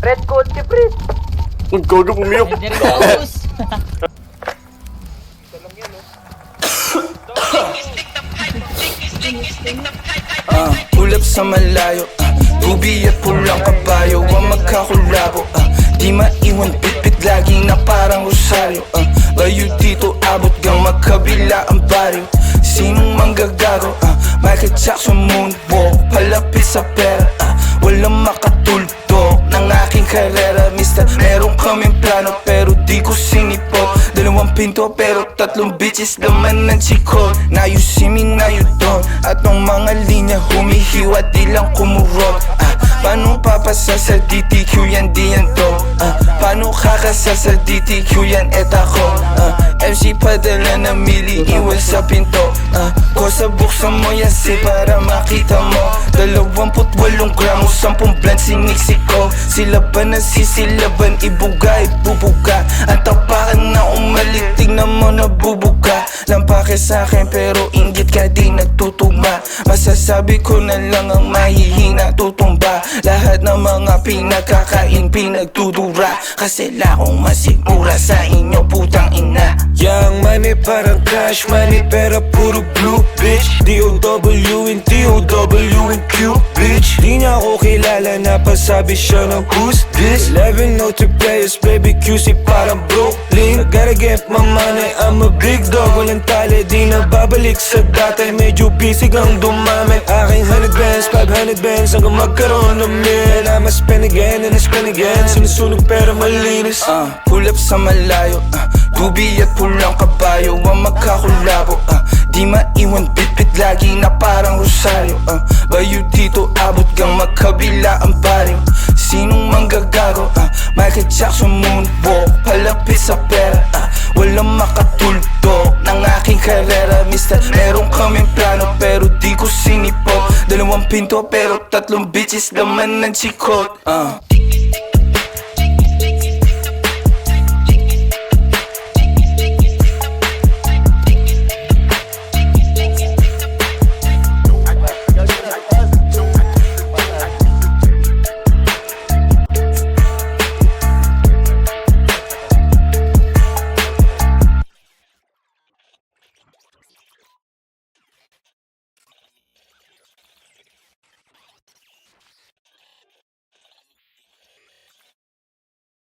Red kotse, pre. Ang gago pumiyok. Hindi rin naubos. Ulap sa malayo, tubi at pulang kabayo ang magkakulabo. Di maiwan pitpit lagi na parang rosaryo. Layo dito abot gang magkabila ang baryo. Sinong manggagago? Michael Jackson moonwalk, palapit sa pera. Walang makatulto ng aking karera. Mister, meron kaming plano pero di ko sinipot. Dalawang pinto pero tatlong bitches laman ng chikon. Now you see me, now you don't. At nung mga linya humihiwa di lang kumurot. Paano papasa sa DTQ yan di yan to? Paano kakasa sa DTQ yan et ako? MC padala na mili iwan sa pinto. Kosa buksan mo yan si para makita mo. 28 gramo, 10 blunt siniksik ko. Sila ba nasisilaban, ibuga, ibubuga. Ang tapakan na umalit, tignan mo nabubuga. Lampake sa'kin pero inggit ka di nagtutugma. Masasabi ko na lang ang mahihina tutumba. Lahat ng mga pinagkakain pinagdudura. Kasi lakong masigura sa inyo putang ina. Young money parang cash money pero puro blue bitch. D-O-W and D-O-W and Q bitch. Di niya ako kilala na pasabi siya ng who's this. 11 no3 players baby QC parang Brooklyn. Gotta get my money, I'm a big dog. Walang tali, di na babalik sa dati. Medyo busy kang dumami. Aking 100 bands, 500 bands hanggang magkaroon ng mil. I'ma spend again and I spend again. Sinusunog pero malinis. Pull up sa malayo, tubi at pulang kabayo ang magkakulabo. Di maiwan bitbit lagi na parang rosaryo. Bayo dito abot gang magkabila ang baryo. Sinong manggagago? Michael Jackson moonwalk, palapit sa pera. Walang makatulto ng aking karera. Mister, meron kaming plano pero di ko sinipot. Dalawang pinto pero tatlong bitches laman ng chikot.